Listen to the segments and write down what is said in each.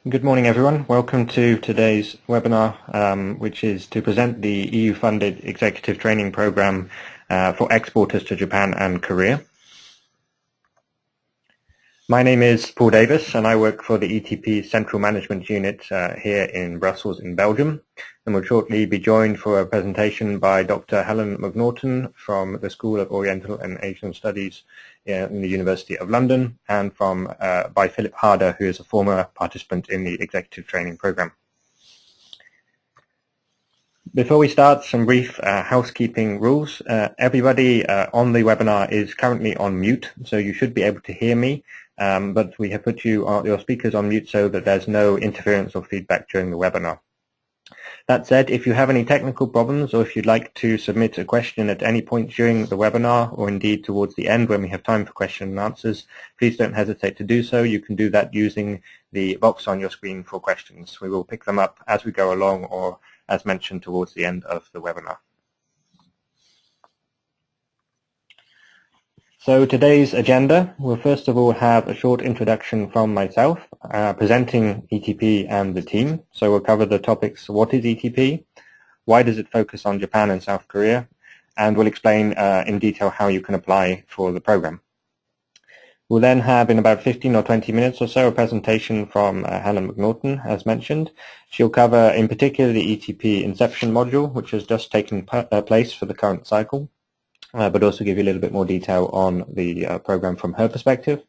Good morning, everyone. Welcome to today's webinar, which is to present the EU-funded executive training program for exporters to Japan and Korea. My name is Paul Davis, and I work for the ETP Central Management Unit here in Brussels in Belgium. And we'll shortly be joined for a presentation by Dr. Helen Macnaughtan from the School of Oriental and Asian Studies in the University of London, and by Philip Harder, who is a former participant in the executive training program. Before we start, some brief housekeeping rules. Everybody on the webinar is currently on mute, so you should be able to hear me, but we have put your speakers on mute so that there's no interference or feedback during the webinar. That said, if you have any technical problems, or if you'd like to submit a question at any point during the webinar, or indeed towards the end when we have time for question and answers, please don't hesitate to do so. You can do that using the box on your screen for questions. We will pick them up as we go along, or as mentioned towards the end of the webinar. So today's agenda will first of all have a short introduction from myself, presenting ETP and the team. So we'll cover the topics: what is ETP, why does it focus on Japan and South Korea, and we'll explain in detail how you can apply for the program. We'll then have, in about 15 or 20 minutes or so, a presentation from Helen Macnaughtan, as mentioned. She'll cover in particular the ETP Inception module, which has just taken place for the current cycle, but also give you a little bit more detail on the program from her perspective.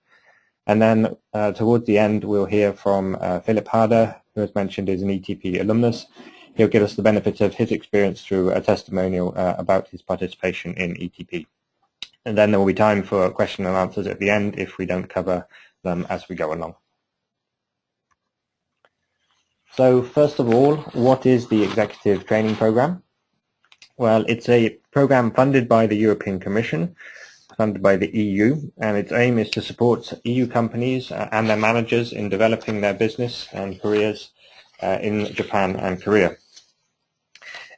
And then towards the end, we'll hear from Philip Harder, who, as mentioned, is an ETP alumnus. He'll give us the benefit of his experience through a testimonial about his participation in ETP. And then there will be time for question and answers at the end if we don't cover them as we go along. So first of all, what is the Executive Training Program? Well, it's a program funded by the European Commission, funded by the EU, and its aim is to support EU companies and their managers in developing their business and careers in Japan and Korea.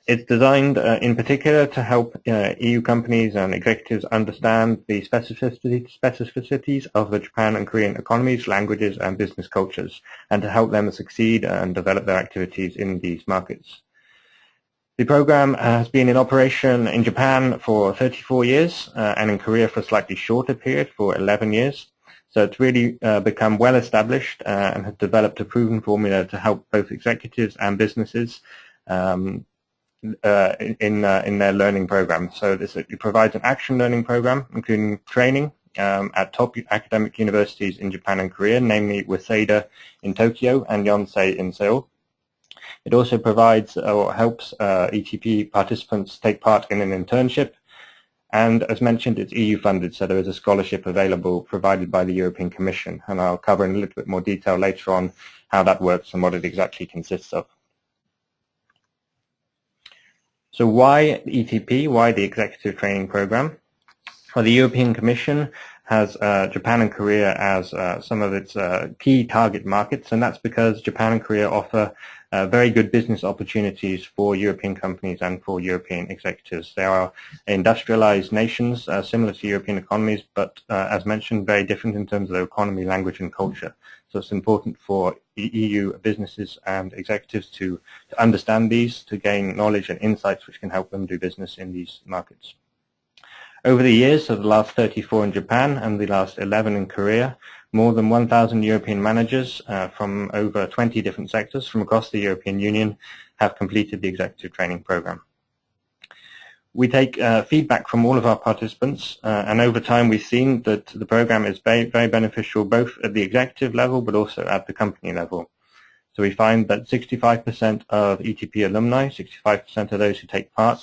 It's designed in particular to help EU companies and executives understand the specificities of the Japan and Korean economies, languages, and business cultures, and to help them succeed and develop their activities in these markets. The program has been in operation in Japan for 34 years and in Korea for a slightly shorter period, for 11 years. So it's really become well established and has developed a proven formula to help both executives and businesses in their learning program. So it provides an action learning program, including training at top academic universities in Japan and Korea, namely Waseda in Tokyo and Yonsei in Seoul. It also provides or helps ETP participants take part in an internship, and as mentioned, it's EU funded, so there is a scholarship available provided by the European Commission, and I'll cover in a little bit more detail later on how that works and what it exactly consists of. So why ETP? Why the Executive Training Program? Well, the European Commission has Japan and Korea as some of its key target markets, and that's because Japan and Korea offer very good business opportunities for European companies and for European executives. They are industrialized nations, similar to European economies, but as mentioned, very different in terms of their economy, language, and culture. So it's important for EU businesses and executives to understand these, to gain knowledge and insights which can help them do business in these markets. Over the years, so the last 34 in Japan and the last 11 in Korea, more than 1,000 European managers from over 20 different sectors from across the European Union have completed the Executive Training Program. We take feedback from all of our participants, and over time we've seen that the program is very, very beneficial both at the executive level but also at the company level. So we find that 65% of ETP alumni, 65% of those who take part,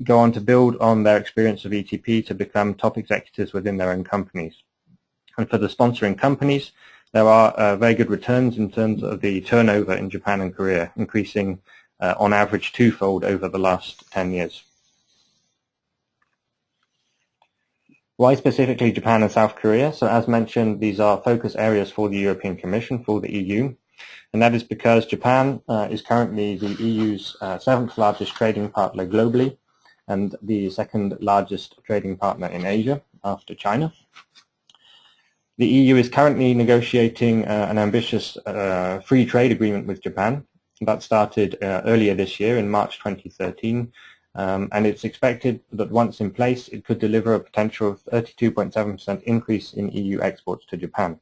go on to build on their experience of ETP to become top executives within their own companies. And for the sponsoring companies, there are very good returns in terms of the turnover in Japan and Korea, increasing on average twofold over the last 10 years. Why specifically Japan and South Korea? So as mentioned, these are focus areas for the European Commission, for the EU, and that is because Japan is currently the EU's 7th largest trading partner globally and the 2nd largest trading partner in Asia after China. The EU is currently negotiating an ambitious free trade agreement with Japan. That started earlier this year in March 2013, and it's expected that once in place it could deliver a potential 32.7% increase in EU exports to Japan.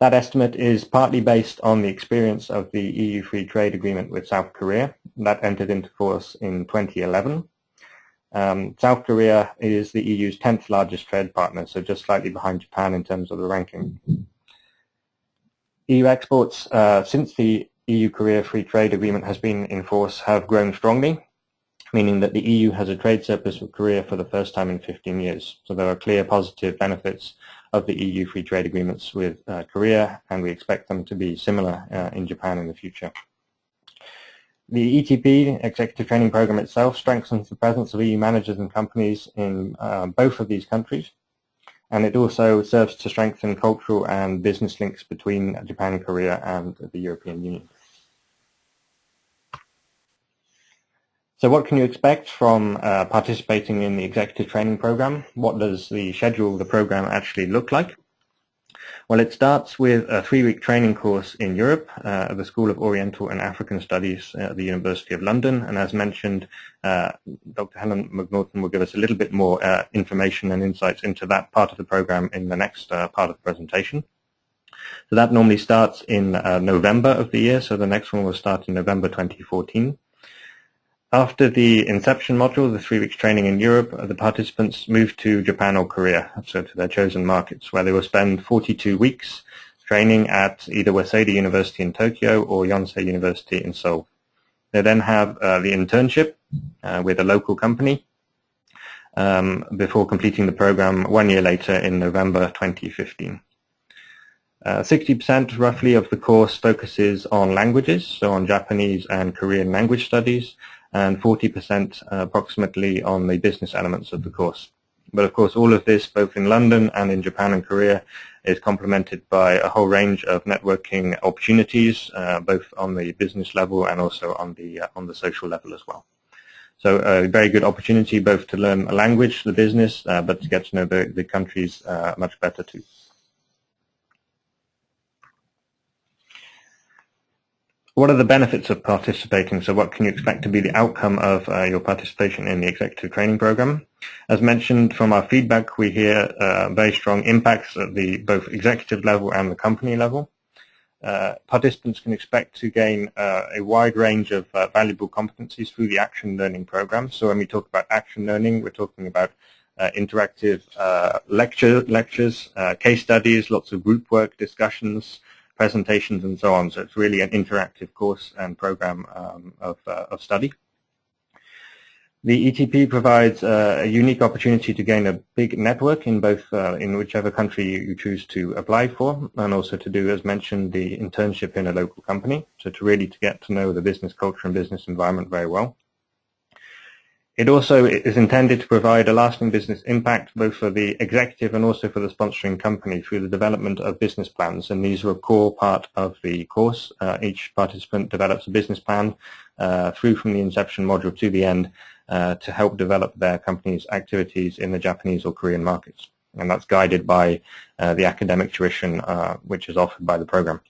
That estimate is partly based on the experience of the EU Free Trade Agreement with South Korea that entered into force in 2011. South Korea is the EU's 10th largest trade partner, so just slightly behind Japan in terms of the ranking. EU exports since the EU-Korea Free Trade Agreement has been in force have grown strongly, meaning that the EU has a trade surplus with Korea for the first time in 15 years. So there are clear positive benefits of the EU Free Trade Agreements with Korea, and we expect them to be similar in Japan in the future. The ETP Executive Training Program itself strengthens the presence of EU managers and companies in both of these countries, and it also serves to strengthen cultural and business links between Japan, Korea, and the European Union. So what can you expect from participating in the Executive Training Program? What does the schedule of the program actually look like? Well, it starts with a 3-week training course in Europe at the School of Oriental and African Studies at the University of London. And as mentioned, Dr. Helen Macnaughtan will give us a little bit more information and insights into that part of the program in the next part of the presentation. So that normally starts in November of the year, so the next one will start in November 2014. After the Inception module, the 3 weeks training in Europe, the participants move to Japan or Korea, so to their chosen markets, where they will spend 42 weeks training at either Waseda University in Tokyo or Yonsei University in Seoul. They then have the internship with a local company before completing the program 1 year later in November 2015. 60% roughly of the course focuses on languages, so on Japanese and Korean language studies, and 40% approximately on the business elements of the course. But of course all of this, both in London and in Japan and Korea, is complemented by a whole range of networking opportunities, both on the business level and also on the social level as well. So a very good opportunity both to learn a language, the business, but to get to know the countries much better too. What are the benefits of participating? So what can you expect to be the outcome of your participation in the Executive Training Program? As mentioned from our feedback, we hear very strong impacts at the both executive level and the company level. Participants can expect to gain a wide range of valuable competencies through the Action Learning Program. So when we talk about Action Learning, we're talking about interactive lectures, case studies, lots of group work, discussions, presentations, and so on. So it's really an interactive course and program of study. The ETP provides a unique opportunity to gain a big network in both in whichever country you choose to apply for, and also to do, as mentioned, the internship in a local company. So to get to know the business culture and business environment very well. It also is intended to provide a lasting business impact both for the executive and also for the sponsoring company through the development of business plans, and these are a core part of the course. Each participant develops a business plan through from the inception module to the end to help develop their company's activities in the Japanese or Korean markets, and that's guided by the academic tuition which is offered by the program.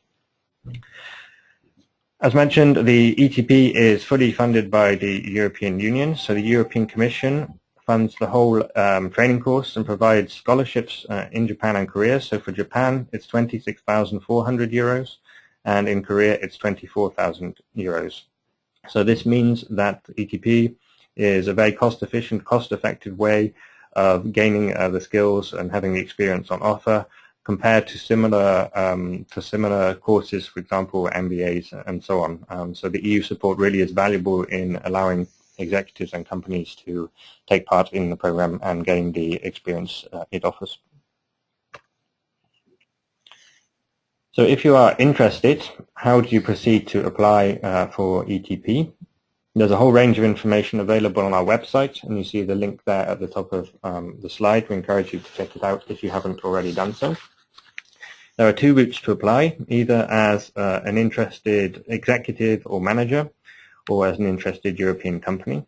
As mentioned, the ETP is fully funded by the European Union, so the European Commission funds the whole training course and provides scholarships in Japan and Korea. So for Japan, it's 26,400 euros, and in Korea, it's 24,000 euros. So this means that ETP is a very cost-efficient, cost-effective way of gaining the skills and having the experience on offer, compared to similar courses, for example, MBAs and so on. So the EU support really is valuable in allowing executives and companies to take part in the program and gain the experience it offers. So if you are interested, how do you proceed to apply for ETP? There's a whole range of information available on our website, and you see the link there at the top of the slide. We encourage you to check it out if you haven't already done so. There are 2 routes to apply, either as an interested executive or manager, or as an interested European company.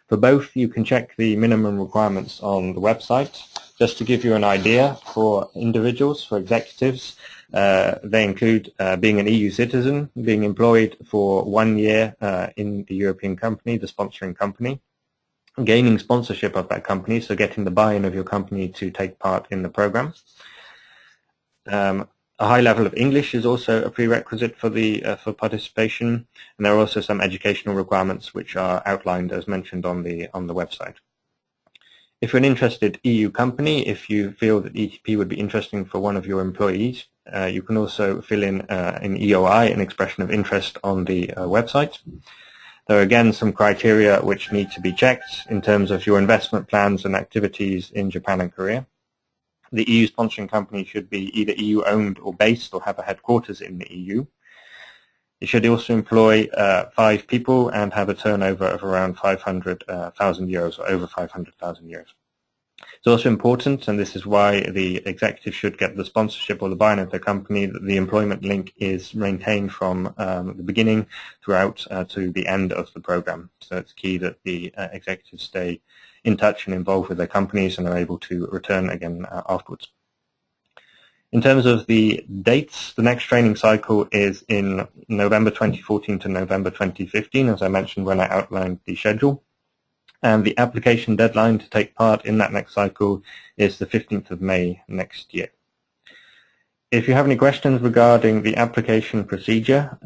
For both, you can check the minimum requirements on the website. Just to give you an idea, for individuals, for executives, they include being an EU citizen, being employed for 1 year in the European company, the sponsoring company, gaining sponsorship of that company, so getting the buy-in of your company to take part in the program. A high level of English is also a prerequisite for for participation, and there are also some educational requirements which are outlined as mentioned on the website. If you're an interested EU company, if you feel that ETP would be interesting for one of your employees, you can also fill in an EOI, an expression of interest, on the website. There are again some criteria which need to be checked in terms of your investment plans and activities in Japan and Korea. The EU sponsoring company should be either EU owned or based or have a headquarters in the EU. It should also employ 5 people and have a turnover of around 500,000 euros, or over 500,000 euros. It's also important, and this is why the executive should get the sponsorship or the buy-in of the company, that the employment link is maintained from the beginning throughout to the end of the program. So it's key that the executives stay in touch and involved with their companies and are able to return again afterwards. In terms of the dates, the next training cycle is in November 2014 to November 2015, as I mentioned when I outlined the schedule. And the application deadline to take part in that next cycle is the 15th of May next year. If you have any questions regarding the application procedure,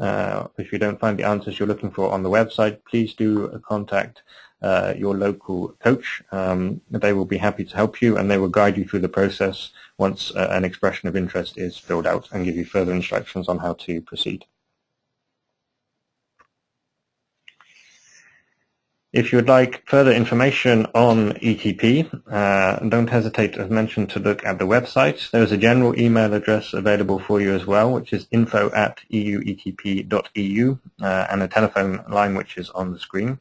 if you don't find the answers you're looking for on the website, please do contact your local coach. They will be happy to help you, and they will guide you through the process once an expression of interest is filled out and give you further instructions on how to proceed. If you would like further information on ETP, don't hesitate, as mentioned, to look at the website. There is a general email address available for you as well, which is info@euetp.eu, and a telephone line which is on the screen.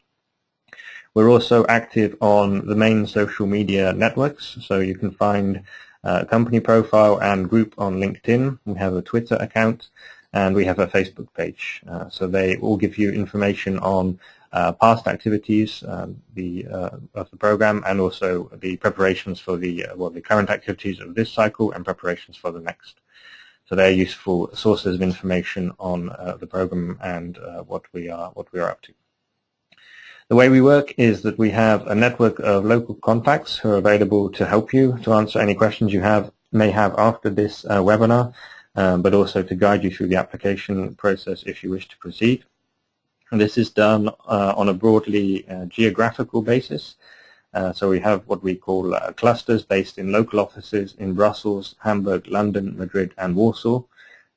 We're also active on the main social media networks, so you can find a company profile and group on LinkedIn. We have a Twitter account, and we have a Facebook page. So they all give you information on past activities of the program, and also the preparations for the current activities of this cycle and preparations for the next. So they're useful sources of information on the program and what we are up to. The way we work is that we have a network of local contacts who are available to help you, to answer any questions you may have after this webinar, but also to guide you through the application process if you wish to proceed. And this is done on a broadly geographical basis. So we have what we call clusters based in local offices in Brussels, Hamburg, London, Madrid, and Warsaw.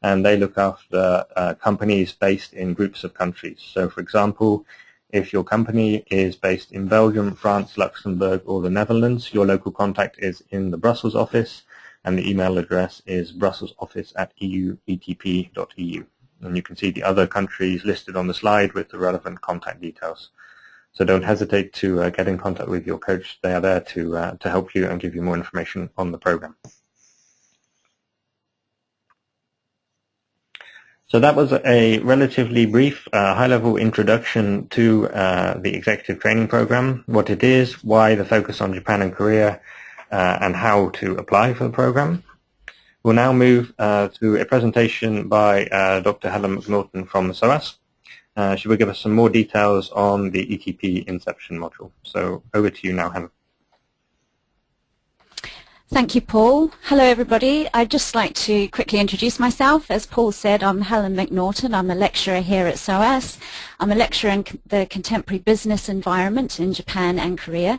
And they look after companies based in groups of countries. So for example, if your company is based in Belgium, France, Luxembourg, or the Netherlands, your local contact is in the Brussels office, and the email address is brusselsoffice@euetp.eu. And you can see the other countries listed on the slide with the relevant contact details. So don't hesitate to get in contact with your coach. They are there to help you and give you more information on the program. So that was a relatively brief, high-level introduction to the executive training program, what it is, why the focus on Japan and Korea, and how to apply for the program. We'll now move to a presentation by Dr. Helen Macnaughtan from SOAS. She will give us some more details on the ETP Inception module. So over to you now, Helen. Thank you, Paul. Hello, everybody. I'd just like to quickly introduce myself. As Paul said, I'm Helen Macnaughtan. I'm a lecturer here at SOAS. I'm a lecturer in the contemporary business environment in Japan and Korea,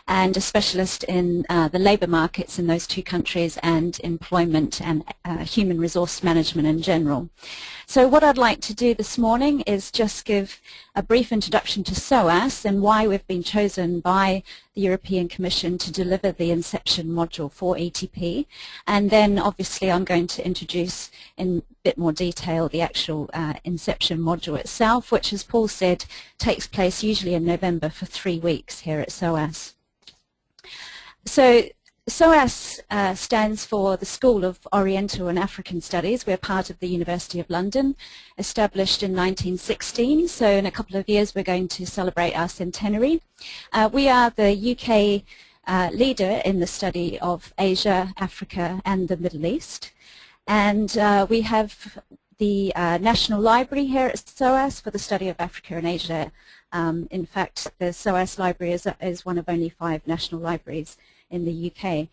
and a specialist in the labour markets in those two countries and employment and human resource management in general. So what I'd like to do this morning is just give a brief introduction to SOAS and why we've been chosen by the European Commission to deliver the Inception module for ETP. And then obviously I'm going to introduce in a bit more detail the actual Inception module itself, which, as Paul said, takes place usually in November for 3 weeks here at SOAS. So SOAS stands for the School of Oriental and African Studies. We're part of the University of London, established in 1916. So in a couple of years we're going to celebrate our centenary. We are the UK leader in the study of Asia, Africa and the Middle East. And we have the National Library here at SOAS for the study of Africa and Asia. In fact, the SOAS Library is one of only 5 national libraries in the UK.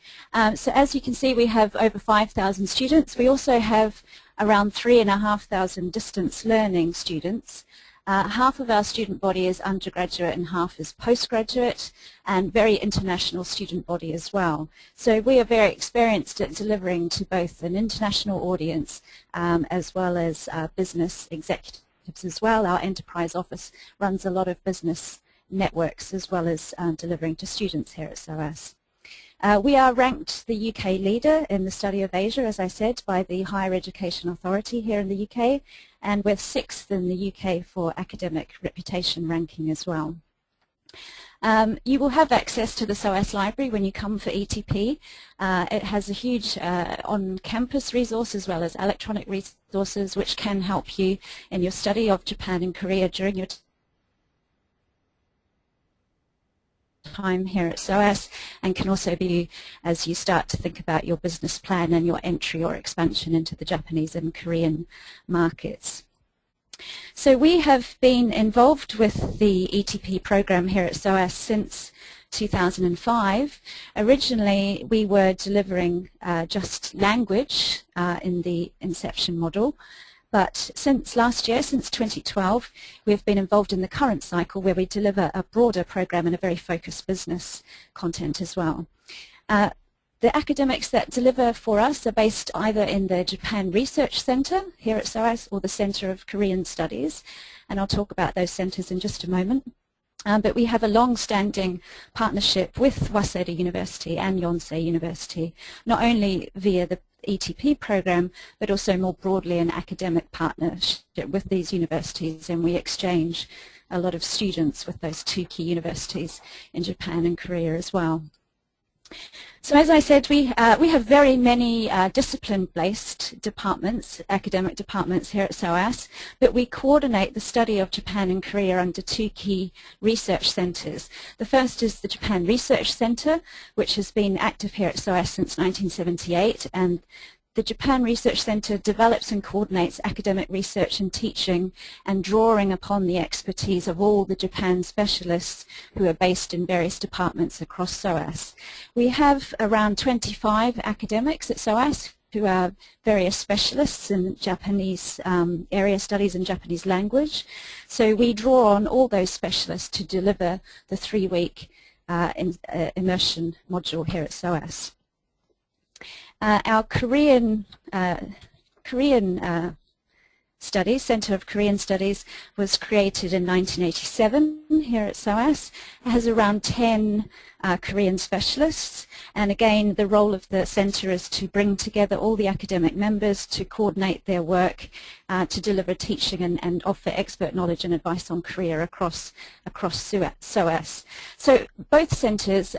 So as you can see, we have over 5,000 students. We also have around 3,500 distance learning students. Half of our student body is undergraduate and half is postgraduate, and very international student body as well. So we are very experienced at delivering to both an international audience as well as business executives as well. Our enterprise office runs a lot of business networks as well as delivering to students here at SOAS. We are ranked the UK leader in the study of Asia, as I said, by the Higher Education Authority here in the UK, and we're 6th in the UK for academic reputation ranking as well. You will have access to the SOAS library when you come for ETP. It has a huge on-campus resource as well as electronic resources which can help you in your study of Japan and Korea during your time here at SOAS, and can also be as you start to think about your business plan and your entry or expansion into the Japanese and Korean markets. So we have been involved with the ETP program here at SOAS since 2005. Originally we were delivering just language in the Inception model. But since last year, since 2012, we've been involved in the current cycle where we deliver a broader program and a very focused business content as well. The academics that deliver for us are based either in the Japan Research Center here at SOAS or the Center of Korean Studies, and I'll talk about those centers in just a moment. But we have a long-standing partnership with Waseda University and Yonsei University, not only via the ETP program, but also more broadly an academic partnership with these universities, and we exchange a lot of students with those 2 key universities in Japan and Korea as well. So as I said, we have very many discipline-based departments, academic departments here at SOAS, but we coordinate the study of Japan and Korea under 2 key research centres. The first is the Japan Research Centre, which has been active here at SOAS since 1978, and the Japan Research Center develops and coordinates academic research and teaching, and drawing upon the expertise of all the Japan specialists who are based in various departments across SOAS. We have around 25 academics at SOAS who are various specialists in Japanese area studies and Japanese language. So we draw on all those specialists to deliver the 3-week immersion module here at SOAS. Our Korean Studies, Center of Korean Studies, was created in 1987 here at SOAS. It has around 10 Korean specialists, and again the role of the center is to bring together all the academic members to coordinate their work, to deliver teaching and offer expert knowledge and advice on Korea across SOAS. So both centers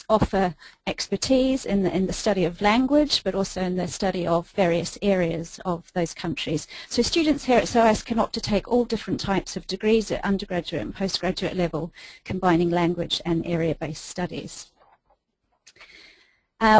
offer expertise in the study of language, but also in the study of various areas of those countries. So students here at SOAS can opt to take all different types of degrees at undergraduate and postgraduate level, combining language and area-based studies.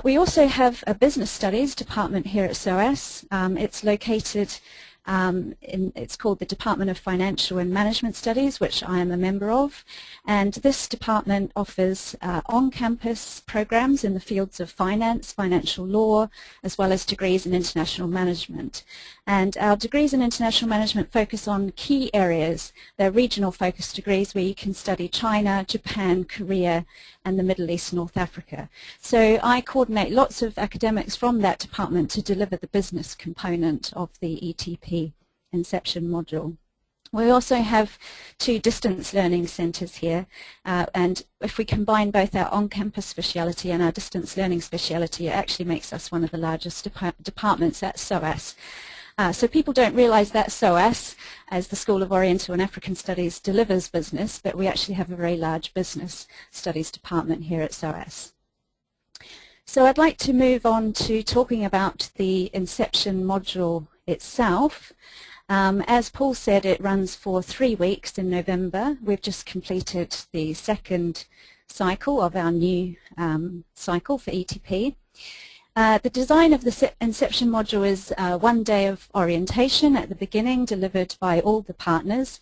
We also have a business studies department here at SOAS. It's located it's called the Department of Financial and Management Studies, which I am a member of, and this department offers on-campus programs in the fields of finance, financial law, as well as degrees in international management. And our degrees in international management focus on key areas. They're regional focused degrees where you can study China, Japan, Korea, and the Middle East, North Africa. So I coordinate lots of academics from that department to deliver the business component of the ETP Inception module. We also have 2 distance learning centres here, and if we combine both our on-campus speciality and our distance learning speciality, it actually makes us one of the largest departments at SOAS. So people don't realise that SOAS, as the School of Oriental and African Studies, delivers business, but we actually have a very large business studies department here at SOAS. So I'd like to move on to talking about the Inception module itself. As Paul said, it runs for 3 weeks in November. We've just completed the second cycle of our new cycle for ETP. The design of the Inception module is 1 day of orientation at the beginning, delivered by all the partners,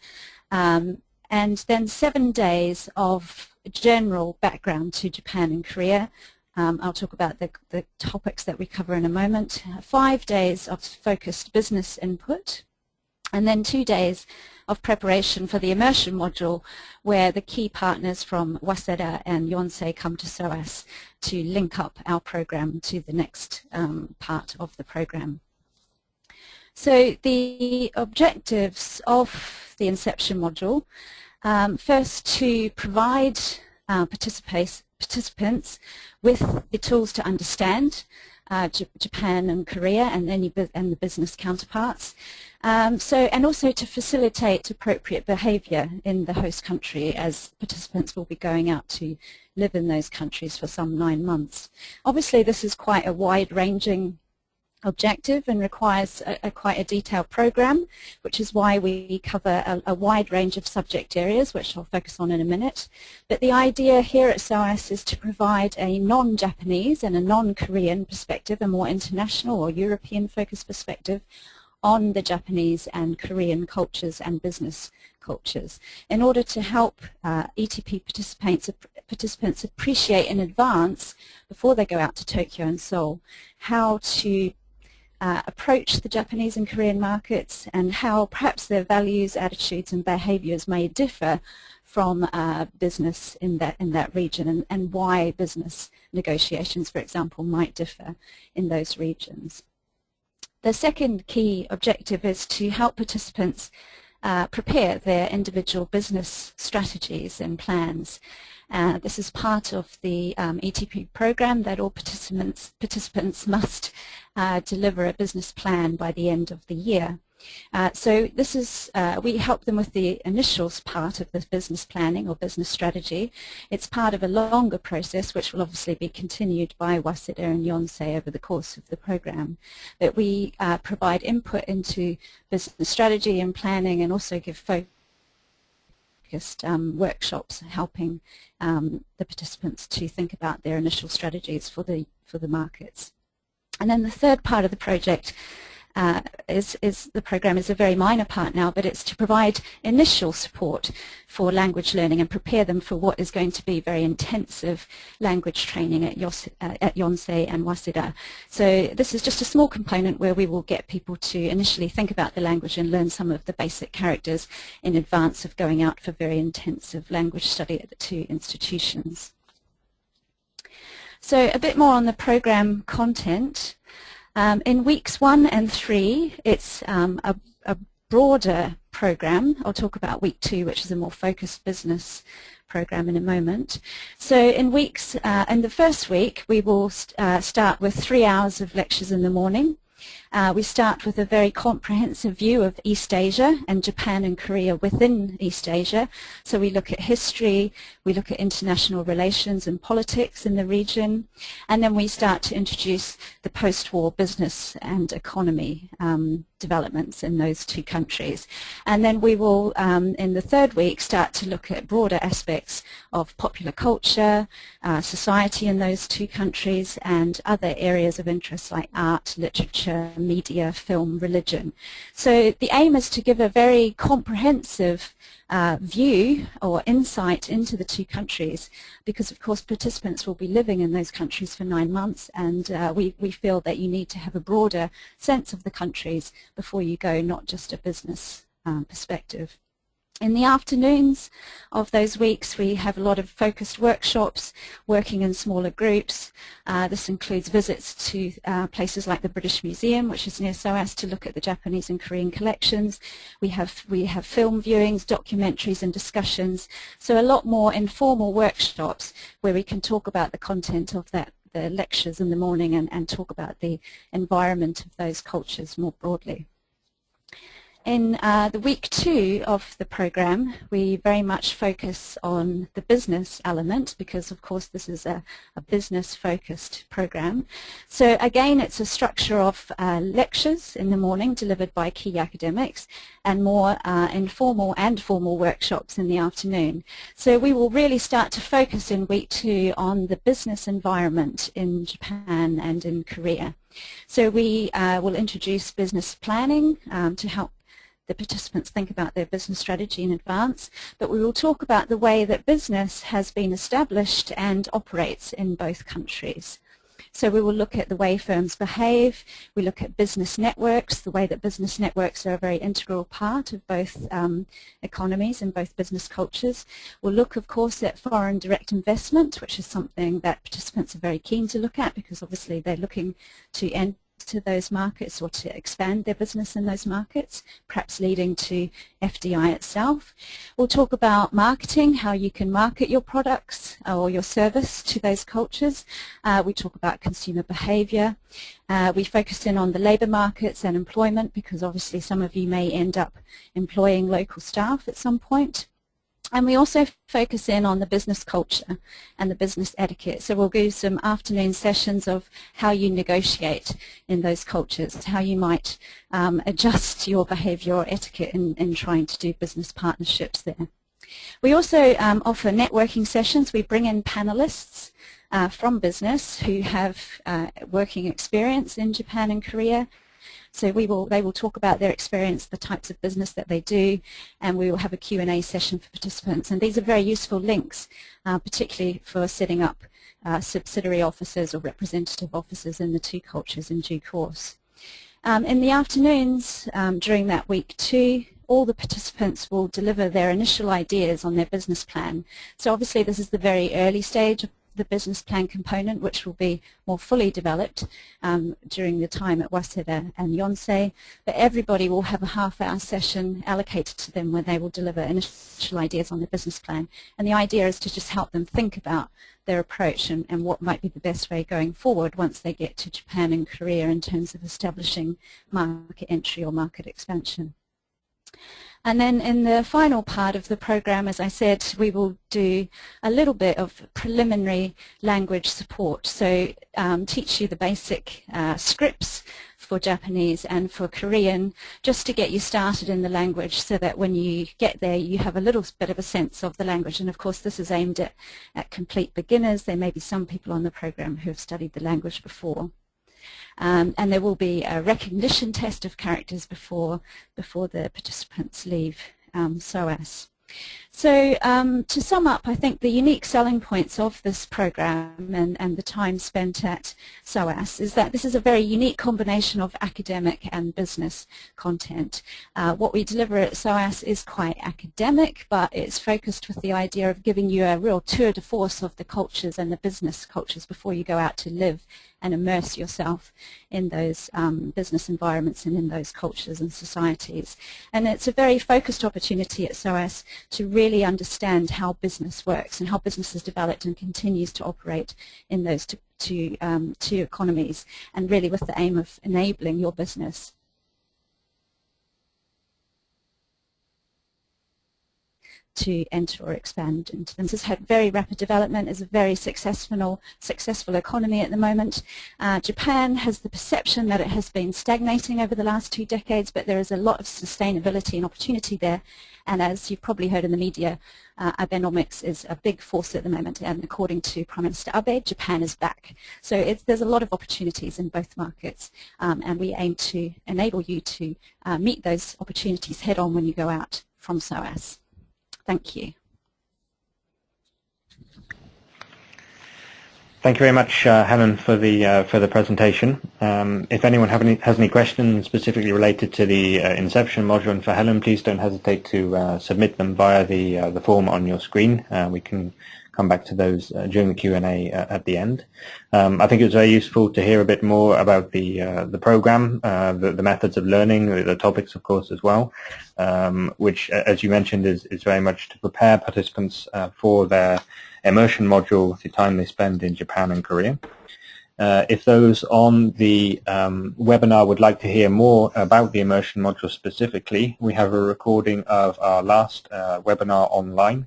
and then 7 days of general background to Japan and Korea. I'll talk about the topics that we cover in a moment. 5 days of focused business input, and then 2 days of preparation for the immersion module, where the key partners from Waseda and Yonsei come to SOAS to link up our program to the next part of the program. So the objectives of the Inception module, first, to provide participants with the tools to understand Japan and Korea and the business counterparts, and also to facilitate appropriate behaviour in the host country, as participants will be going out to live in those countries for some 9 months. Obviously, this is quite a wide-ranging objective and requires quite a detailed program, which is why we cover a wide range of subject areas, which I'll focus on in a minute. But the idea here at SOAS is to provide a non-Japanese and a non-Korean perspective, a more international or European focused perspective on the Japanese and Korean cultures and business cultures, in order to help ETP participants appreciate in advance, before they go out to Tokyo and Seoul, how to approach the Japanese and Korean markets, and how perhaps their values, attitudes and behaviours may differ from business in that region, and why business negotiations, for example, might differ in those regions. The second key objective is to help participants prepare their individual business strategies and plans. This is part of the ETP program, that all participants must deliver a business plan by the end of the year. So this is, we help them with the initial part of the business planning or business strategy. It's part of a longer process, which will obviously be continued by Waseda and Yonsei over the course of the program. But we provide input into business strategy and planning, and also give focused workshops helping the participants to think about their initial strategies for the markets. And then the third part of the project the program is a very minor part now, but it's to provide initial support for language learning and prepare them for what is going to be very intensive language training at Yonsei and Waseda. So this is just a small component where we will get people to initially think about the language and learn some of the basic characters in advance of going out for very intensive language study at the two institutions. So a bit more on the program content. In weeks 1 and 3, it's a broader program. I'll talk about week 2, which is a more focused business program, in a moment. So in the first week, we will start with 3 hours of lectures in the morning. We start with a very comprehensive view of East Asia and Japan and Korea within East Asia. So we look at history, we look at international relations and politics in the region, and then we start to introduce the post-war business and economy developments in those two countries. And then we will, in the third week, start to look at broader aspects of popular culture, society in those two countries, and other areas of interest like art, literature, media, film, religion. So the aim is to give a very comprehensive view or insight into the two countries, because of course participants will be living in those countries for 9 months, and we feel that you need to have a broader sense of the countries before you go, not just a business perspective. In the afternoons of those weeks, we have a lot of focused workshops, working in smaller groups. This includes visits to places like the British Museum, which is near SOAS, to look at the Japanese and Korean collections. We have film viewings, documentaries and discussions. So a lot more informal workshops where we can talk about the content of the lectures in the morning, and talk about the environment of those cultures more broadly. In the week 2 of the program, we very much focus on the business element because, of course, this is a business-focused program. So again, it's a structure of lectures in the morning delivered by key academics and more informal and formal workshops in the afternoon. So we will really start to focus in week 2 on the business environment in Japan and in Korea. So we will introduce business planning to help the participants think about their business strategy in advance, but we will talk about the way that business has been established and operates in both countries. So we will look at the way firms behave, we look at business networks, the way that business networks are a very integral part of both economies and both business cultures. We'll look, of course, at foreign direct investment, which is something that participants are very keen to look at because obviously they're looking to enter those markets or to expand their business in those markets, perhaps leading to FDI itself. We'll talk about marketing, how you can market your products or your service to those cultures. We talk about consumer behavior. We focus in on the labour markets and employment because obviously some of you may end up employing local staff at some point. And we also focus in on the business culture and the business etiquette. So we'll do some afternoon sessions of how you negotiate in those cultures, how you might adjust your behaviour or etiquette in trying to do business partnerships there. We also offer networking sessions. We bring in panellists from business who have working experience in Japan and Korea. So they will talk about their experience, the types of business that they do, and we will have a Q&A session for participants. And these are very useful links, particularly for setting up subsidiary offices or representative offices in the two cultures in due course. In the afternoons during that week 2, all the participants will deliver their initial ideas on their business plan. So obviously this is the very early stage of the business plan component, which will be more fully developed during the time at Waseda and Yonsei, but everybody will have a half-hour session allocated to them where they will deliver initial ideas on their business plan. And the idea is to just help them think about their approach and what might be the best way going forward once they get to Japan and Korea in terms of establishing market entry or market expansion. And then in the final part of the program, as I said, we will do a little bit of preliminary language support. So teach you the basic scripts for Japanese and for Korean, just to get you started in the language so that when you get there you have a little bit of a sense of the language. And of course this is aimed at complete beginners. There may be some people on the program who have studied the language before. And there will be a recognition test of characters before the participants leave SOAS. So to sum up, I think the unique selling points of this program and the time spent at SOAS is that this is a very unique combination of academic and business content. What we deliver at SOAS is quite academic, but it's focused with the idea of giving you a real tour de force of the cultures and the business cultures before you go out to live and immerse yourself in those business environments and in those cultures and societies. And it's a very focused opportunity at SOAS to really understand how business works and how business has developed and continues to operate in those two economies, and really with the aim of enabling your business to enter or expand into them. This has had very rapid development, is a very successful economy at the moment. Japan has the perception that it has been stagnating over the last 2 decades, but there is a lot of sustainability and opportunity there. And as you've probably heard in the media, Abenomics is a big force at the moment, and according to Prime Minister Abe, Japan is back. So there's a lot of opportunities in both markets, and we aim to enable you to meet those opportunities head on when you go out from SOAS. Thank you. Thank you very much, Helen, for the presentation. If anyone has any questions specifically related to the Inception module and for Helen, please don't hesitate to submit them via the form on your screen. We can come back to those during the Q&A at the end. I think it was very useful to hear a bit more about the program, the methods of learning, the topics, of course, as well, which, as you mentioned, is very much to prepare participants for their immersion module, the time they spend in Japan and Korea. If those on the webinar would like to hear more about the immersion module specifically, we have a recording of our last webinar online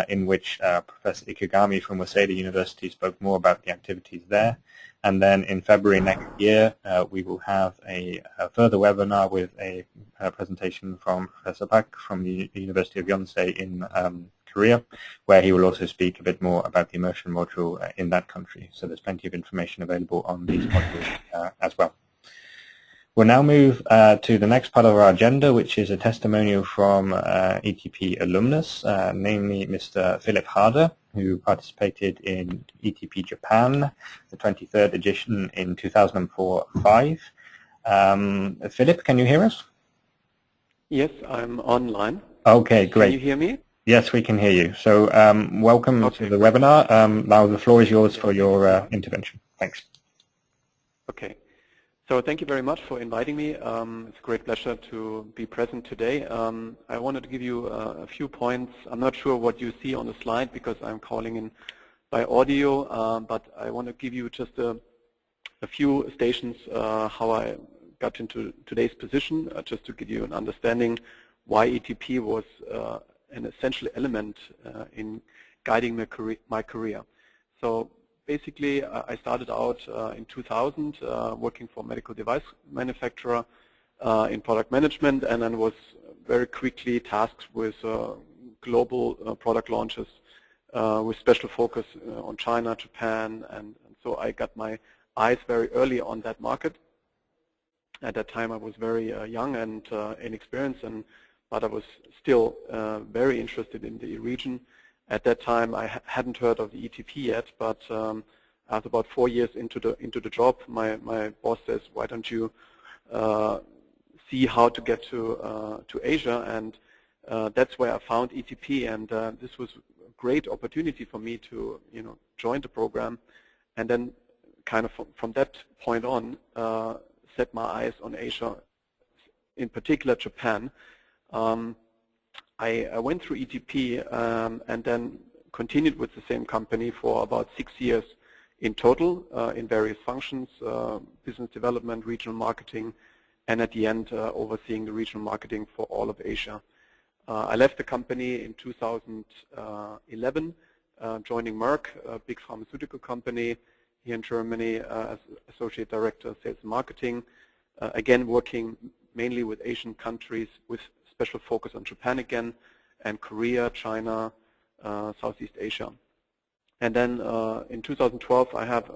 in which Professor Ikegami from Waseda University spoke more about the activities there. And then in February next year, we will have a further webinar with a presentation from Professor Park from the University of Yonsei in Korea, where he will also speak a bit more about the immersion module in that country. So there's plenty of information available on these modules as well. We'll now move to the next part of our agenda, which is a testimonial from ETP alumnus, namely Mr. Philip Harder, who participated in ETP Japan, the 23rd edition in 2004-05. Philip, can you hear us? Yes, I'm online. Okay, great. Can you hear me? Yes, we can hear you. So welcome to the webinar. Now the floor is yours for your intervention. Thanks. Okay. So thank you very much for inviting me. It's a great pleasure to be present today. I wanted to give you a few points. I'm not sure what you see on the slide because I'm calling in by audio, but I want to give you just a few stations how I got into today's position, just to give you an understanding why ETP was an essential element in guiding my career. So basically, I started out in 2000 working for a medical device manufacturer in product management, and then was very quickly tasked with global product launches with special focus on China, Japan, and so I got my eyes very early on that market. At that time, I was very young and inexperienced, but I was still very interested in the region. At that time, I hadn't heard of the ETP yet, but after about 4 years into the job, my boss says, "Why don't you see how to get to Asia?" And that's where I found ETP, and this was a great opportunity for me to join the program, and then kind of from that point on, set my eyes on Asia, in particular Japan. I went through ETP and then continued with the same company for about 6 years in total in various functions, business development, regional marketing, and at the end overseeing the regional marketing for all of Asia. I left the company in 2011, joining Merck, a big pharmaceutical company here in Germany as Associate Director of Sales and Marketing, again working mainly with Asian countries with special focus on Japan again, and Korea, China, Southeast Asia. And then in 2012, I have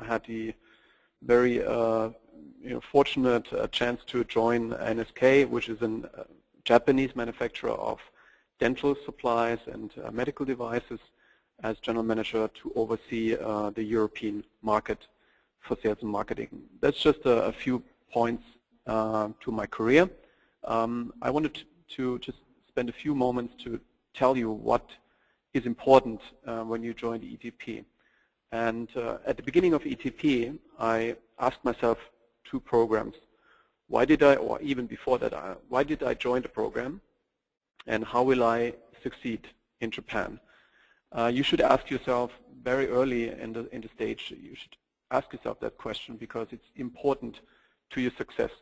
had the very fortunate chance to join NSK, which is a Japanese manufacturer of dental supplies and medical devices, as general manager to oversee the European market for sales and marketing. That's just a few points to my career. I wanted to just spend a few moments to tell you what is important when you join the ETP. And at the beginning of ETP, I asked myself 2 programs. Why did I, or even before that, why did I join the program, and how will I succeed in Japan? You should ask yourself very early in the stage, you should ask yourself that question because it's important to your success.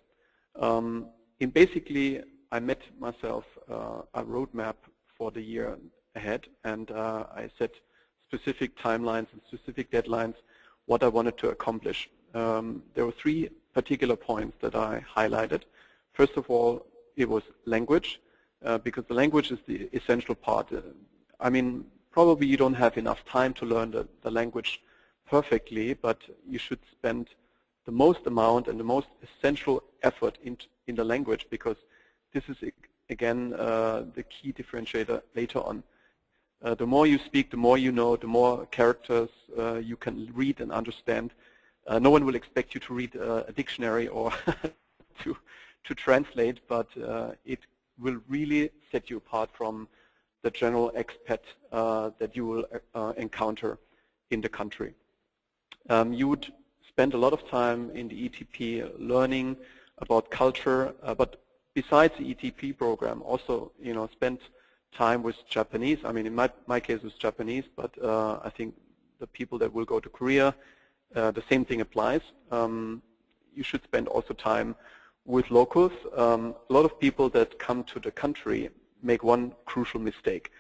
Basically, I met myself a roadmap for the year ahead, and I set specific timelines and specific deadlines what I wanted to accomplish. There were 3 particular points that I highlighted. First of all, it was language, because the language is the essential part. I mean, probably you don't have enough time to learn the language perfectly, but you should spend the most amount and the most essential effort in the language, because this is, again, the key differentiator later on. The more you speak, the more you know, the more characters you can read and understand. No one will expect you to read a dictionary or to translate, but it will really set you apart from the general expat that you will encounter in the country. You would spend a lot of time in the ETP learning about culture, but besides the ETP program, also spend time with Japanese. I mean, in my case, it was Japanese, but I think the people that will go to Korea the same thing applies. You should spend also time with locals. A lot of people that come to the country make one crucial mistake.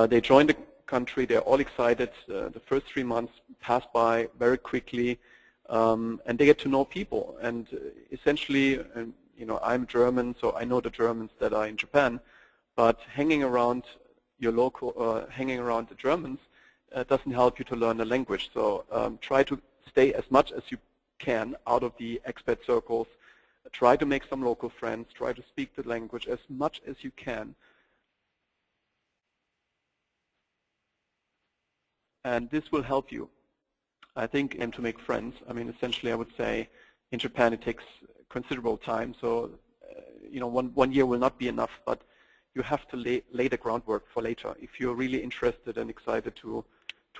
They join the country, they're all excited, the first 3 months pass by very quickly, and they get to know people. And essentially, you know, I'm German, so I know the Germans that are in Japan, but hanging around your local, hanging around the Germans doesn't help you to learn the language. So try to stay as much as you can out of the expat circles. Try to make some local friends. Try to speak the language as much as you can. And this will help you, I think, and to make friends. I mean, essentially, I would say in Japan it takes considerable time. So, you know, one year will not be enough, but you have to lay the groundwork for later. If you're really interested and excited to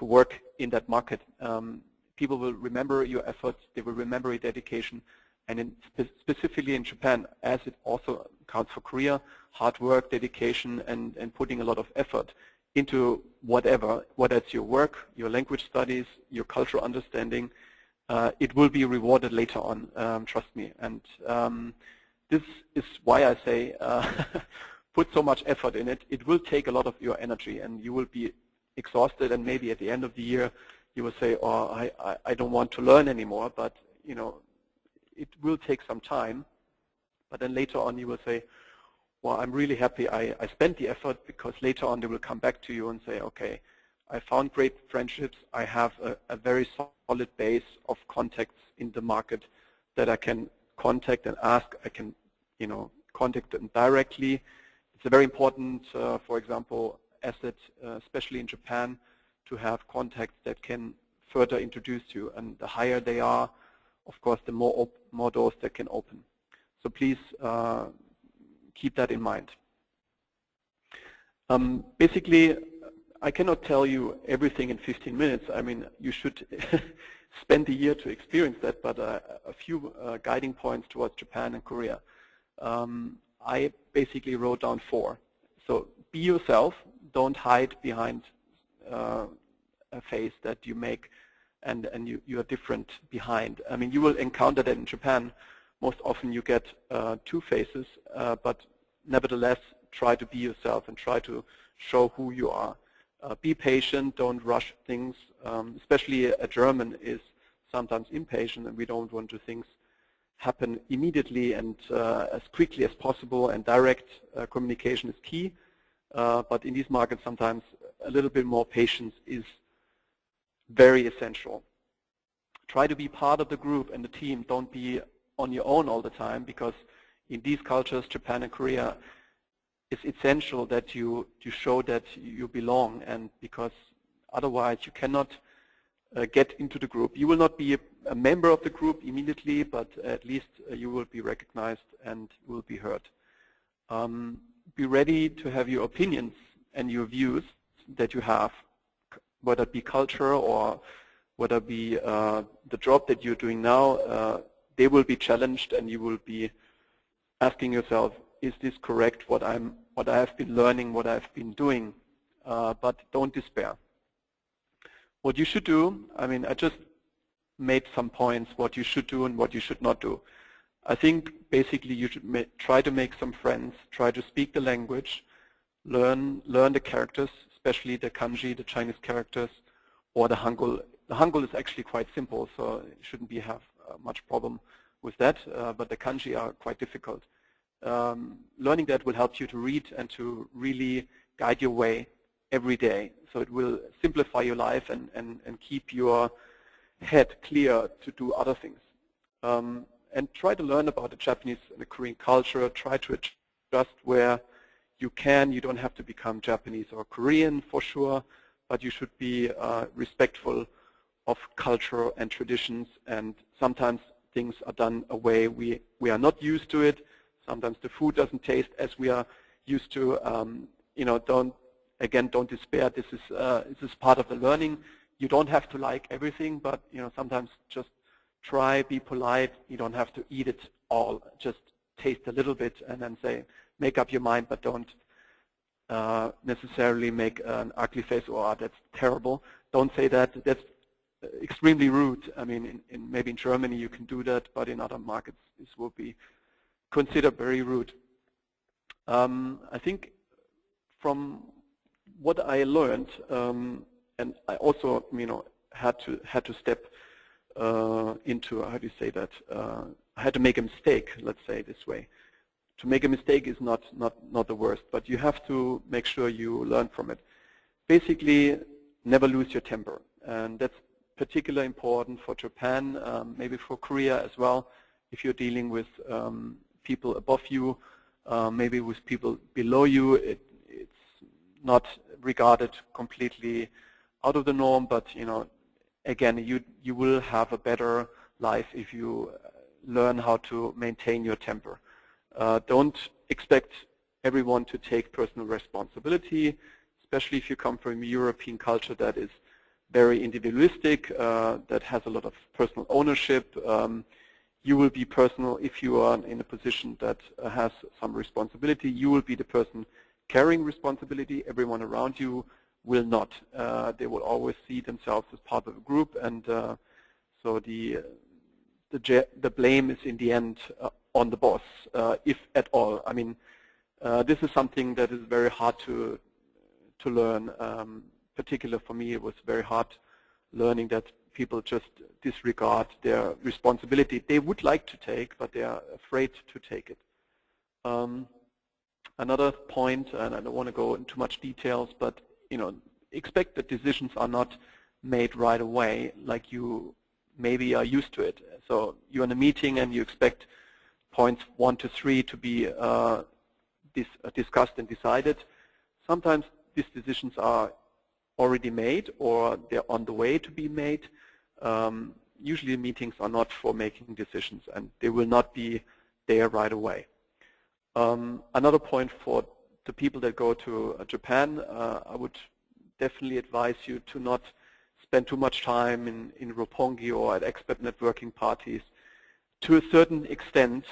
work in that market, people will remember your efforts. They will remember your dedication. And specifically in Japan, as it also counts for Korea, hard work, dedication, and putting a lot of effort into whatever, whether it's your work, your language studies, your cultural understanding, it will be rewarded later on, trust me. And this is why I say put so much effort in it. It will take a lot of your energy, and you will be exhausted, and maybe at the end of the year you will say, oh, I don't want to learn anymore, but you know, it will take some time. But then later on you will say, well, I'm really happy I spent the effort, because later on they will come back to you and say, okay, I found great friendships. I have a very solid base of contacts in the market that I can contact and ask. I can, you know, contact them directly. It's a very important, for example, asset, especially in Japan, to have contacts that can further introduce you. And the higher they are, of course, the more doors that can open. So please keep that in mind. Basically, I cannot tell you everything in 15 minutes. I mean, you should spend a year to experience that, but a few guiding points towards Japan and Korea. I basically wrote down 4. So be yourself. Don't hide behind a face that you make and you are different behind. I mean, you will encounter that in Japan. Most often you get 2 faces, but nevertheless, try to be yourself and try to show who you are. Be patient, don't rush things, especially a German is sometimes impatient, and we don't want to things happen immediately and as quickly as possible, and direct communication is key. But in these markets, sometimes a little bit more patience is very essential. Try to be part of the group and the team. Don't be on your own all the time, because in these cultures, Japan and Korea, it's essential that you show that you belong, and because otherwise you cannot get into the group. You will not be a member of the group immediately, but at least you will be recognized and will be heard. Be ready to have your opinions and your views that you have, whether it be culture or whether it be the job that you're doing now. They will be challenged, and you will be asking yourself, is this correct, what I have been learning, what I've been doing? But don't despair. What you should do, I mean, I just made some points, what you should do and what you should not do. I think basically you should try to make some friends, try to speak the language, learn the characters, especially the kanji, the Chinese characters, or the Hangul. The Hangul is actually quite simple, so you shouldn't have much problem with that, but the kanji are quite difficult. Learning that will help you to read and to really guide your way every day. So it will simplify your life and keep your head clear to do other things. And try to learn about the Japanese and the Korean culture. Try to adjust where you can. You don't have to become Japanese or Korean for sure, but you should be respectful of culture and traditions. And sometimes things are done a way we are not used to it. Sometimes the food doesn't taste as we are used to. You know, don't despair. This is part of the learning. You don't have to like everything, but you know, sometimes just try, be polite. You don't have to eat it all. Just taste a little bit and then say, make up your mind, but don't necessarily make an ugly face or that's terrible. Don't say that. That's extremely rude. I mean, maybe in Germany you can do that, but in other markets this will be considered very rude. I think from what I learned, and I also, had to step into, how do you say that? I had to make a mistake. Let's say it this way. To make a mistake is not the worst, but you have to make sure you learn from it. Basically, never lose your temper, and that's particularly important for Japan, maybe for Korea as well. If you're dealing with people above you, maybe with people below you, it's not regarded completely out of the norm, but again, you will have a better life if you learn how to maintain your temper. Don't expect everyone to take personal responsibility, especially if you come from a European culture that is very individualistic, that has a lot of personal ownership. You will be personal if you are in a position that has some responsibility. You will be the person carrying responsibility. Everyone around you will not. They will always see themselves as part of a group, and so the blame is in the end on the boss, if at all. I mean, this is something that is very hard to learn. Particularly for me, it was very hard learning that people just disregard their responsibility they would like to take, but they are afraid to take it. Another point, and I don't want to go into much details, but expect that decisions are not made right away like you maybe are used to it. So you're in a meeting and you expect points 1 to 3 to be discussed and decided. Sometimes these decisions are already made or they're on the way to be made. Usually meetings are not for making decisions, and they will not be there right away. Another point for the people that go to Japan, I would definitely advise you to not spend too much time in roppongi or at expat networking parties. To a certain extent,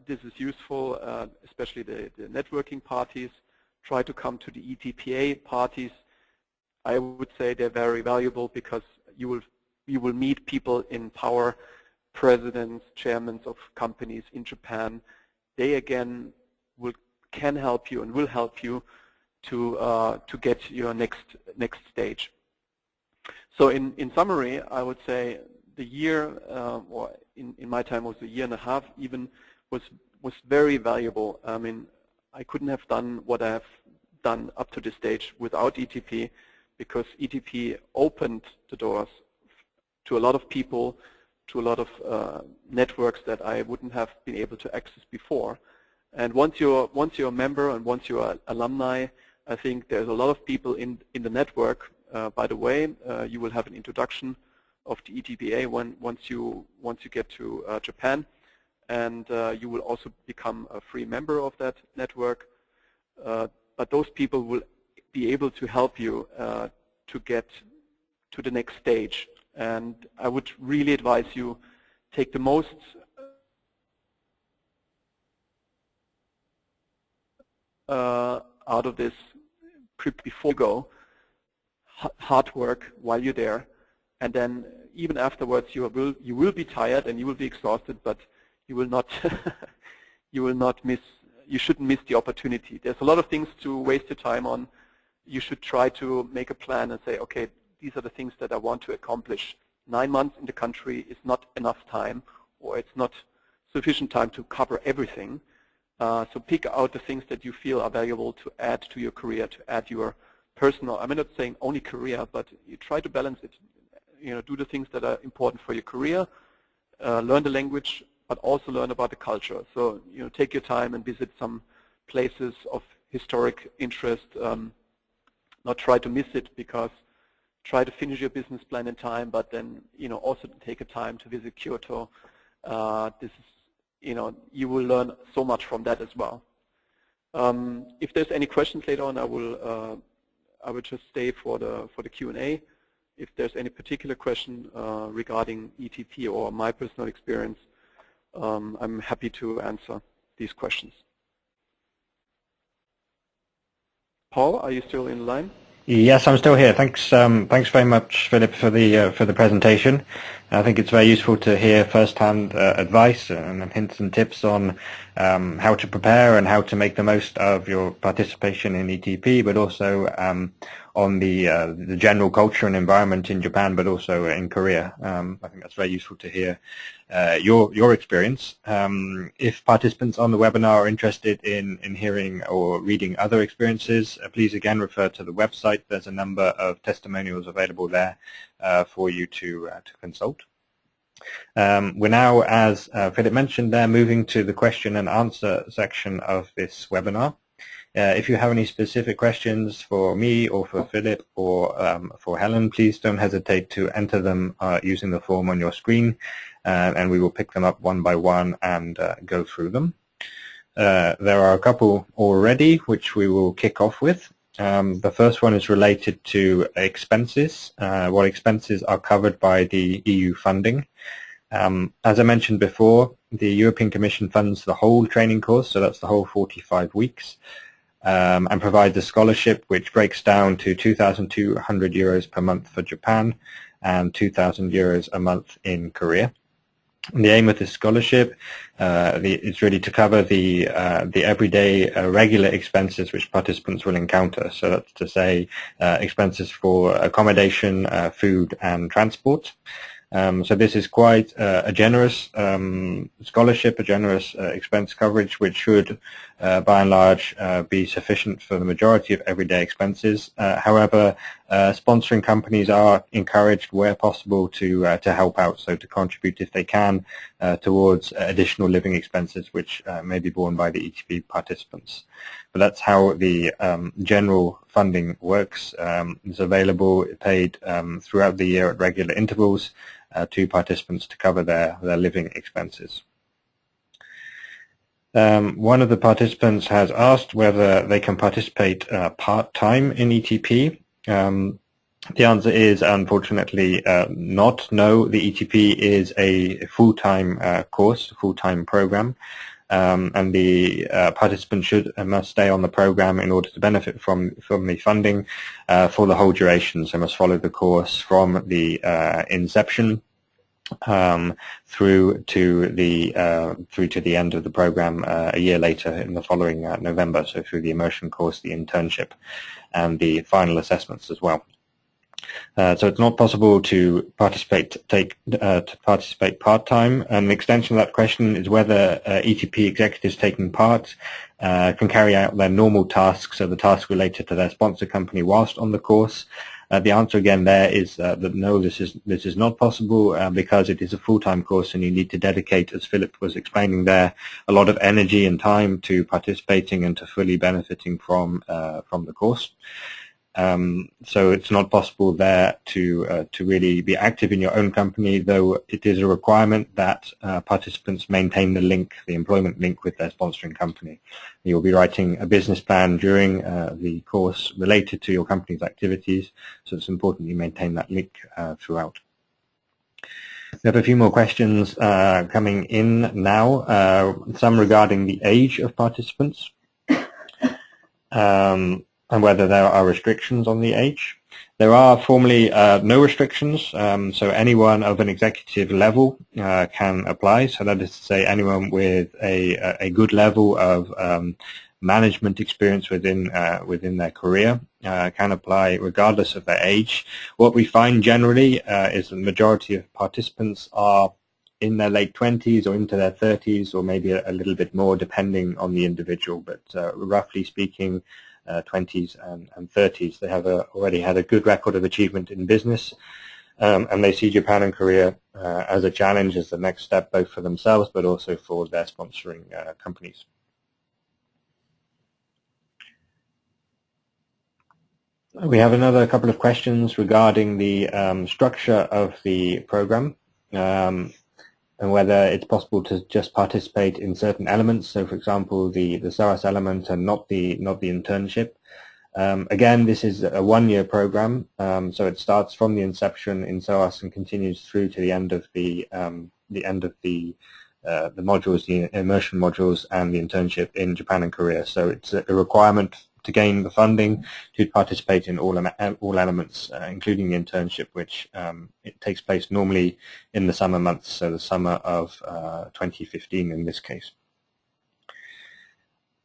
this is useful, especially the networking parties. Try to come to the ETPA parties. I would say they're very valuable because you will meet people in power, presidents, chairmen of companies in Japan. They again can help you and will help you to get your next stage. So in summary, I would say the year, or in my time was a year and a half even, was very valuable. I mean, I couldn't have done what I have done up to this stage without ETP, because ETP opened the doors to a lot of people, to a lot of networks that I wouldn't have been able to access before. And once you're a member and once you're an alumni, I think there's a lot of people in the network. By the way, you will have an introduction of the ETPA once you get to Japan, and you will also become a free member of that network. But those people will be able to help you to get to the next stage. And I would really advise you take the most out of this before you go. Hard work while you're there, and then even afterwards you will be tired and you will be exhausted, but you will not you shouldn't miss the opportunity. There's a lot of things to waste your time on. You should try to make a plan and say, okay, these are the things that I want to accomplish. 9 months in the country is not enough time, or it's not sufficient time to cover everything. So pick out the things that you feel are valuable to add to your career, to add your personal, I'm not saying only career, but you try to balance it. Do the things that are important for your career, learn the language, but also learn about the culture. So, take your time and visit some places of historic interest. Not try to miss it, because try to finish your business plan in time, but then, also take a time to visit Kyoto. This is, you will learn so much from that as well. If there's any questions later on, I will just stay for the Q&A. If there's any particular question regarding ETP or my personal experience, I'm happy to answer these questions. Paul, are you still in line? Yes, I'm still here. Thanks very much, Philip, for the presentation. I think it's very useful to hear first-hand advice and hints and tips on how to prepare and how to make the most of your participation in ETP, but also on the general culture and environment in Japan, but also in Korea. I think that's very useful to hear your experience. If participants on the webinar are interested in hearing or reading other experiences, please again refer to the website. There's a number of testimonials available there for you to consult. We're now, as Philip mentioned there, moving to the question and answer section of this webinar. If you have any specific questions for me or for Philip or for Helen, please don't hesitate to enter them using the form on your screen, and we will pick them up one by one and go through them. There are a couple already which we will kick off with. The first one is related to expenses, what expenses are covered by the EU funding. As I mentioned before, the European Commission funds the whole training course, so that's the whole 45 weeks, and provides a scholarship which breaks down to 2,200 euros per month for Japan and 2,000 euros a month in Korea. And the aim of this scholarship is really to cover the everyday regular expenses which participants will encounter. So that's to say expenses for accommodation, food and transport. So this is quite a generous scholarship, a generous expense coverage, which should, by and large, be sufficient for the majority of everyday expenses. However, sponsoring companies are encouraged, where possible, to help out, so to contribute if they can towards additional living expenses, which may be borne by the ETP participants. But that's how the general funding works. It's available, paid throughout the year at regular intervals to participants to cover their living expenses. One of the participants has asked whether they can participate part-time in ETP. The answer is unfortunately not. No, the ETP is a full-time course, a full-time program. And the participant must stay on the program in order to benefit from the funding for the whole duration. So must follow the course from the inception through to the end of the program a year later in the following November. So through the immersion course, the internship, and the final assessments as well. So it's not possible to participate part-time. And the extension of that question is whether ETP executives taking part can carry out their normal tasks, so the tasks related to their sponsor company whilst on the course. The answer again there is that no, this is not possible because it is a full-time course, and you need to dedicate, as Philip was explaining there, a lot of energy and time to participating and to fully benefiting from the course. So it's not possible there to really be active in your own company, though it is a requirement that participants maintain the link, the employment link with their sponsoring company. You'll be writing a business plan during the course related to your company's activities, so it's important you maintain that link throughout. We have a few more questions coming in now, some regarding the age of participants. And whether there are restrictions on the age. There are formally no restrictions, so anyone of an executive level can apply. So that is to say, anyone with a good level of management experience within their career can apply regardless of their age. What we find generally is the majority of participants are in their late 20s or into their 30s, or maybe a little bit more depending on the individual, but roughly speaking, 20s and 30s. They have already had a good record of achievement in business, and they see Japan and Korea as a challenge, as the next step, both for themselves but also for their sponsoring companies. We have another couple of questions regarding the structure of the program. And whether it's possible to just participate in certain elements, so for example the SOAS element and not the internship. Again, this is a one-year program, so it starts from the inception in SOAS and continues through to the end of the modules, the immersion modules, and the internship in Japan and Korea. So it's a requirement to gain the funding to participate in all elements, including the internship, which it takes place normally in the summer months, so the summer of 2015 in this case.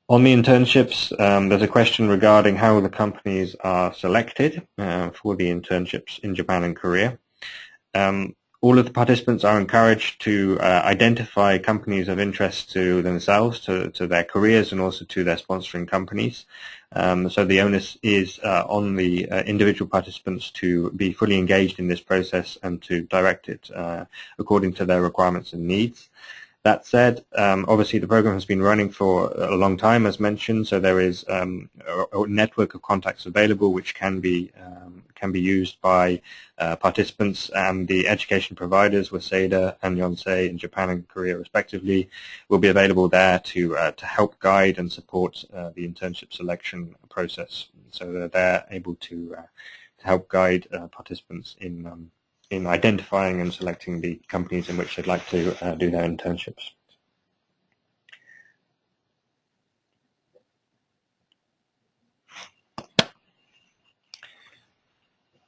On the internships, there's a question regarding how the companies are selected for the internships in Japan and Korea. All of the participants are encouraged to identify companies of interest to themselves, to their careers, and also to their sponsoring companies. So the onus is on the individual participants to be fully engaged in this process and to direct it according to their requirements and needs. That said, obviously the program has been running for a long time, as mentioned, so there is a network of contacts available which can be used by participants, and the education providers, Waseda and Yonsei in Japan and Korea respectively, will be available there to help guide and support the internship selection process. So they're able to help guide participants in identifying and selecting the companies in which they'd like to do their internships.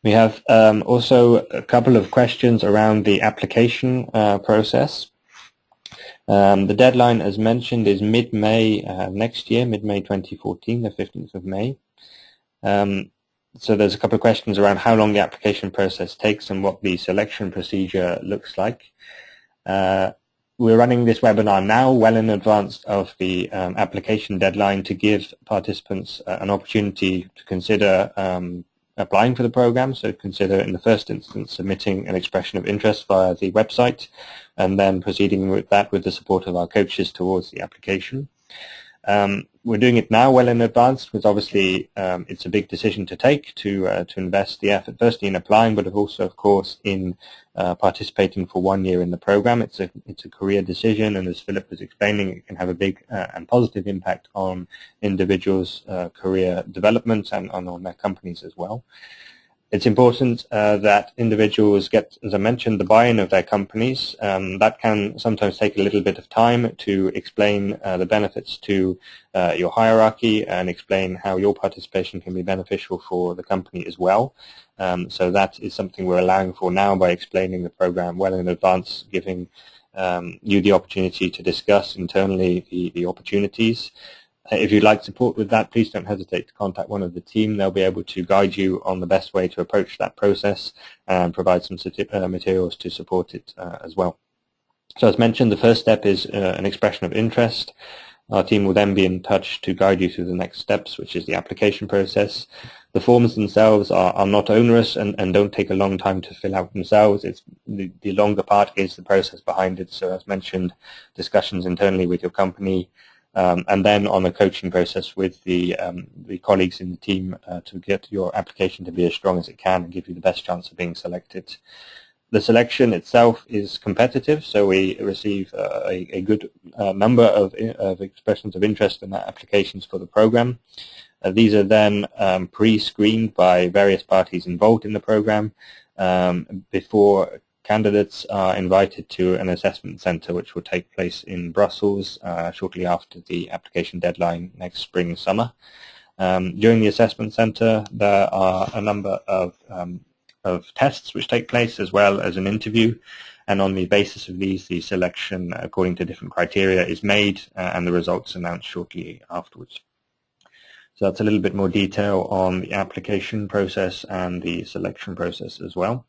We have also a couple of questions around the application process. The deadline, as mentioned, is mid-May next year, mid-May 2014, the 15th of May. So there's a couple of questions around how long the application process takes and what the selection procedure looks like. We're running this webinar now well in advance of the application deadline to give participants an opportunity to consider applying for the program. So consider in the first instance submitting an expression of interest via the website and then proceeding with that with the support of our coaches towards the application. We're doing it now well in advance because obviously it's a big decision to take to invest the effort firstly in applying, but also of course in participating for 1 year in the program. It's a career decision, and as Philip was explaining, it can have a big and positive impact on individuals' career development and on their companies as well. It's important that individuals get, as I mentioned, the buy-in of their companies. That can sometimes take a little bit of time to explain the benefits to your hierarchy and explain how your participation can be beneficial for the company as well. So that is something we're allowing for now by explaining the program well in advance, giving you the opportunity to discuss internally the opportunities. If you'd like support with that, please don't hesitate to contact one of the team. They'll be able to guide you on the best way to approach that process and provide some materials to support it as well. So as mentioned, the first step is an expression of interest. Our team will then be in touch to guide you through the next steps, which is the application process. The forms themselves are not onerous and don't take a long time to fill out themselves. It's the longer part is the process behind it. So as mentioned, discussions internally with your company, and then on a coaching process with the colleagues in the team to get your application to be as strong as it can and give you the best chance of being selected. The selection itself is competitive, so we receive a good number of expressions of interest and applications for the program. These are then pre-screened by various parties involved in the program before candidates are invited to an assessment center which will take place in Brussels shortly after the application deadline next spring, summer. During the assessment center, there are a number of tests which take place as well as an interview, and on the basis of these, the selection according to different criteria is made and the results announced shortly afterwards. So that's a little bit more detail on the application process and the selection process as well.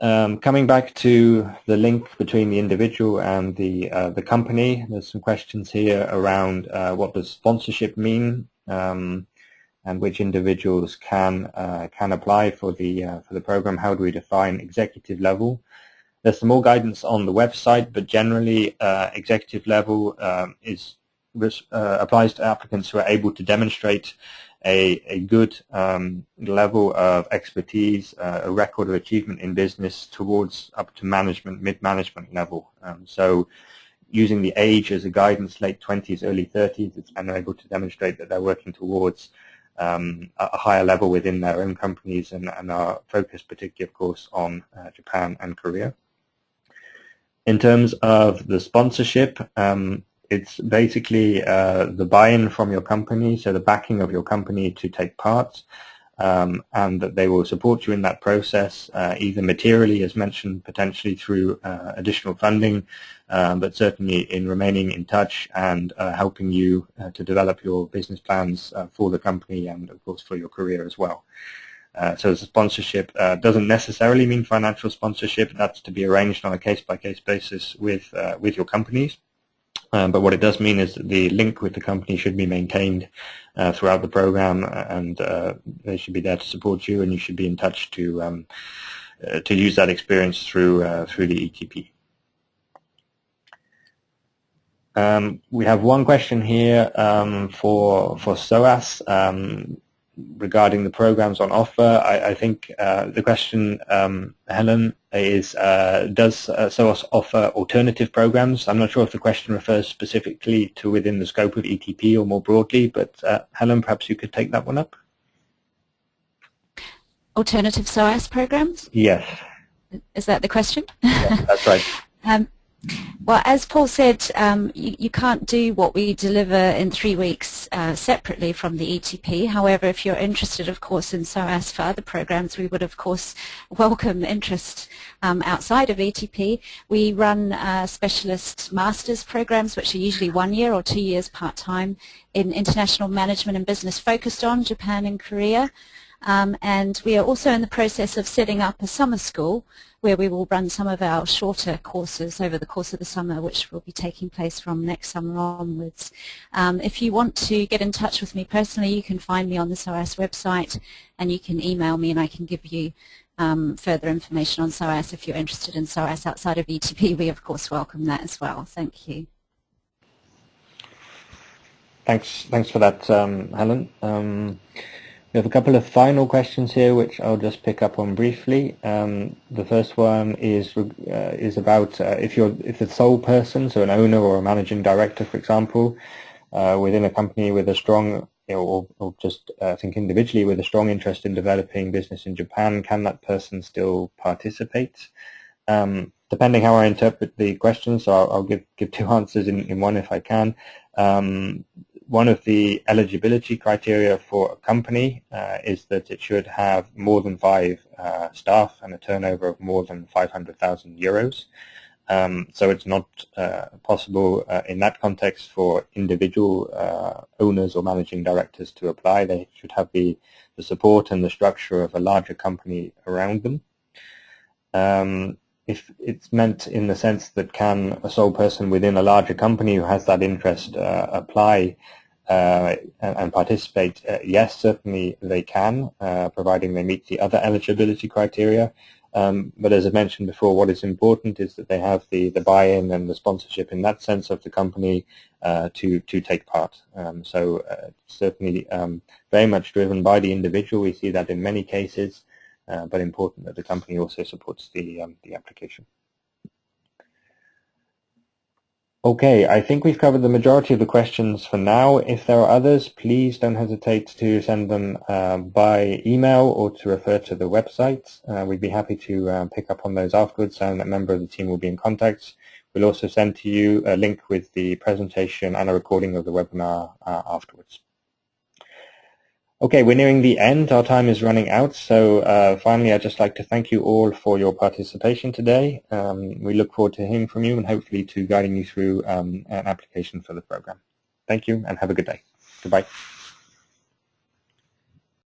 Coming back to the link between the individual and the company, there's some questions here around what does sponsorship mean, and which individuals can apply for the program. How do we define executive level? There's some more guidance on the website, but generally executive level applies to applicants who are able to demonstrate a good level of expertise, a record of achievement in business towards up to management, mid-management level. So using the age as a guidance, late 20s, early 30s, it's able to demonstrate that they're working towards a higher level within their own companies and are focused particularly, of course, on Japan and Korea. In terms of the sponsorship, It's basically the buy-in from your company, so the backing of your company to take part, and that they will support you in that process, either materially, as mentioned, potentially through additional funding, but certainly in remaining in touch and helping you to develop your business plans for the company and, of course, for your career as well. So the sponsorship doesn't necessarily mean financial sponsorship. That's to be arranged on a case-by-case basis with your companies. But what it does mean is that the link with the company should be maintained throughout the program, and they should be there to support you, and you should be in touch to use that experience through the ETP. We have one question here for SOAS regarding the programs on offer. I think the question, Helen, is does SOAS offer alternative programs? I'm not sure if the question refers specifically to within the scope of ETP or more broadly, but Helen, perhaps you could take that one up. Alternative SOAS programs? Yes. Is that the question? Yes, that's right. Well, as Paul said, you can't do what we deliver in 3 weeks separately from the ETP. However, if you're interested, of course, in SOAS for other programs, we would, of course, welcome interest outside of ETP. We run specialist master's programs, which are usually 1 year or 2 years part-time in international management and business focused on Japan and Korea. And we are also in the process of setting up a summer school where we will run some of our shorter courses over the course of the summer, which will be taking place from next summer onwards. If you want to get in touch with me personally, you can find me on the SOAS website, and you can email me and I can give you further information on SOAS. If you're interested in SOAS outside of ETP, we of course welcome that as well. Thank you. Thanks for that, Helen. We have a couple of final questions here, which I'll just pick up on briefly. The first one is about if the sole person, so an owner or a managing director, for example, within a company with a strong, or just think individually with a strong interest in developing business in Japan, can that person still participate? Depending how I interpret the question, so I'll give two answers in one if I can. One of the eligibility criteria for a company is that it should have more than 5 staff and a turnover of more than 500,000 euros. So it's not possible in that context for individual owners or managing directors to apply. They should have the support and the structure of a larger company around them. If it's meant in the sense that can a sole person within a larger company who has that interest apply and participate, yes, certainly they can, providing they meet the other eligibility criteria. But as I mentioned before, what is important is that they have the buy-in and the sponsorship in that sense of the company to take part. So certainly very much driven by the individual. We see that in many cases, but important that the company also supports the application. Okay, I think we've covered the majority of the questions for now. If there are others, please don't hesitate to send them by email or to refer to the website. We'd be happy to pick up on those afterwards, and a member of the team will be in contact. We'll also send to you a link with the presentation and a recording of the webinar afterwards. Okay, we're nearing the end. Our time is running out. So finally, I'd just like to thank you all for your participation today. We look forward to hearing from you and hopefully to guiding you through an application for the program. Thank you and have a good day. Goodbye.